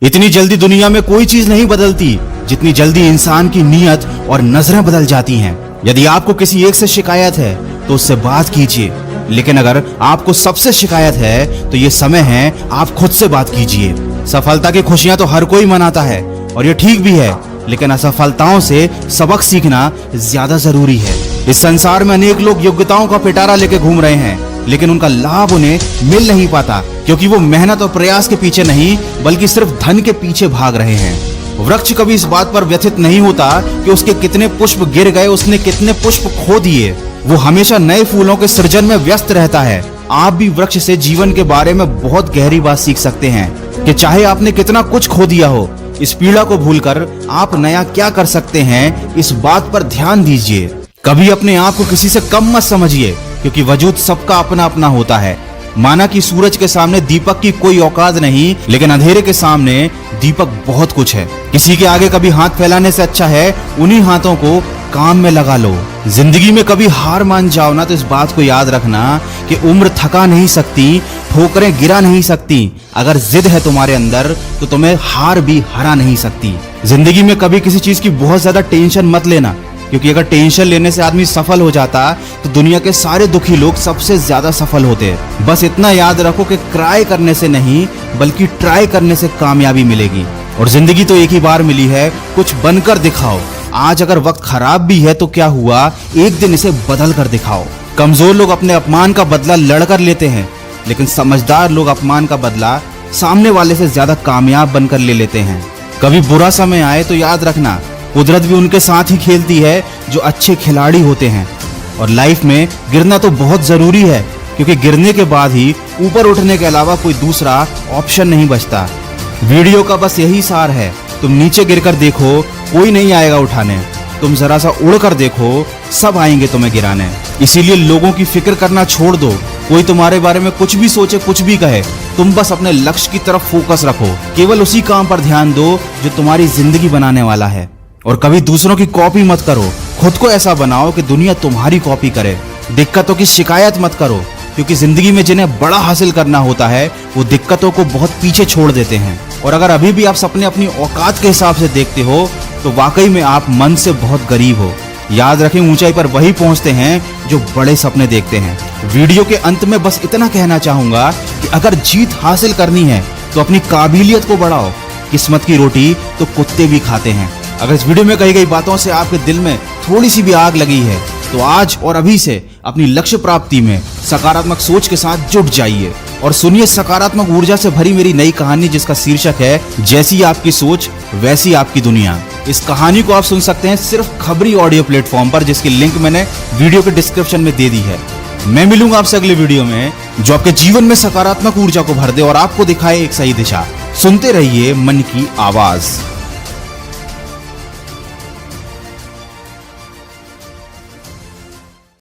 इतनी जल्दी दुनिया में कोई चीज नहीं बदलती जितनी जल्दी इंसान की नीयत और नजरें बदल जाती हैं। यदि आपको किसी एक से शिकायत है तो उससे बात कीजिए, लेकिन अगर आपको सबसे शिकायत है तो ये समय है आप खुद से बात कीजिए। सफलता की खुशियां तो हर कोई मनाता है और ये ठीक भी है, लेकिन असफलताओं से सबक सीखना ज्यादा जरूरी है। इस संसार में अनेक लोग योग्यताओं का पिटारा लेके घूम रहे हैं, लेकिन उनका लाभ उन्हें मिल नहीं पाता क्योंकि वो मेहनत और प्रयास के पीछे नहीं बल्कि सिर्फ धन के पीछे भाग रहे हैं। वृक्ष कभी इस बात पर व्यथित नहीं होता कि उसके कितने पुष्प गिर गए, उसने कितने पुष्प खो दिए। वो हमेशा नए फूलों के सृजन में व्यस्त रहता है। आप भी वृक्ष से जीवन के बारे में बहुत गहरी बात सीख सकते हैं कि चाहे आपने कितना कुछ खो दिया हो, इस पीड़ा को भूलकर आप नया क्या कर सकते हैं, इस बात पर ध्यान दीजिए। कभी अपने आप को किसी से कम मत समझिए क्योंकि वजूद सबका अपना अपना होता है। माना कि सूरज के सामने दीपक की कोई औकात नहीं, लेकिन अंधेरे के सामने दीपक बहुत कुछ है। किसी के आगे कभी हाथ फैलाने से अच्छा है उन्हीं हाथों को काम में लगा लो। जिंदगी में कभी हार मान जाओ ना तो इस बात को याद रखना कि उम्र थका नहीं सकती, ठोकरें गिरा नहीं सकती। अगर जिद है तुम्हारे अंदर तो तुम्हें हार भी हरा नहीं सकती। जिंदगी में कभी किसी चीज की बहुत ज्यादा टेंशन मत लेना, क्योंकि अगर टेंशन लेने से आदमी सफल हो जाता तो दुनिया के सारे दुखी लोग सबसे ज्यादा सफल होते हैं। बस इतना याद रखो कि क्राई करने से नहीं बल्कि ट्राई करने से कामयाबी मिलेगी। और जिंदगी तो एक ही बार मिली है, कुछ बनकर दिखाओ। आज अगर वक्त खराब भी है तो क्या हुआ, एक दिन इसे बदल कर दिखाओ। कमजोर लोग अपने अपमान का बदला लड़कर लेते हैं, लेकिन समझदार लोग अपमान का बदला सामने वाले से ज्यादा कामयाब बनकर ले लेते हैं। कभी बुरा समय आए तो याद रखना कुदरत भी उनके साथ ही खेलती है जो अच्छे खिलाड़ी होते हैं। और लाइफ में गिरना तो बहुत जरूरी है, क्योंकि गिरने के बाद ही ऊपर उठने के अलावा कोई दूसरा ऑप्शन नहीं बचता। वीडियो का बस यही सार है, तुम नीचे गिरकर देखो कोई नहीं आएगा उठाने, तुम जरा सा उड़कर देखो सब आएंगे तुम्हें गिराने। इसीलिए लोगों की फिक्र करना छोड़ दो। कोई तुम्हारे बारे में कुछ भी सोचे, कुछ भी कहे, तुम बस अपने लक्ष्य की तरफ फोकस रखो। केवल उसी काम पर ध्यान दो जो तुम्हारी जिंदगी बनाने वाला है। और कभी दूसरों की कॉपी मत करो, खुद को ऐसा बनाओ कि दुनिया तुम्हारी कॉपी करे। दिक्कतों की शिकायत मत करो, क्योंकि जिंदगी में जिन्हें बड़ा हासिल करना होता है वो दिक्कतों को बहुत पीछे छोड़ देते हैं। और अगर अभी भी आप सपने अपनी औकात के हिसाब से देखते हो तो वाकई में आप मन से बहुत गरीब हो। याद रखें, ऊंचाई पर वही पहुंचते हैं जो बड़े सपने देखते हैं। वीडियो के अंत में बस इतना कहना चाहूंगा कि अगर जीत हासिल करनी है तो अपनी काबिलियत को बढ़ाओ। किस्मत की रोटी तो कुत्ते भी खाते हैं। अगर इस वीडियो में कही गई बातों से आपके दिल में थोड़ी सी भी आग लगी है तो आज और अभी से अपनी लक्ष्य प्राप्ति में सकारात्मक सोच के साथ जुट जाइए और सुनिए सकारात्मक ऊर्जा से भरी मेरी नई कहानी, जिसका शीर्षक है जैसी आपकी सोच वैसी आपकी दुनिया। इस कहानी को आप सुन सकते हैं सिर्फ खबरी ऑडियो प्लेटफॉर्म पर, जिसकी लिंक मैंने वीडियो के डिस्क्रिप्शन में दे दी है। मैं मिलूंगा आपसे अगले वीडियो में जो आपके जीवन में सकारात्मक ऊर्जा को भर दे और आपको दिखाए एक सही दिशा। सुनते रहिए मन की आवाज।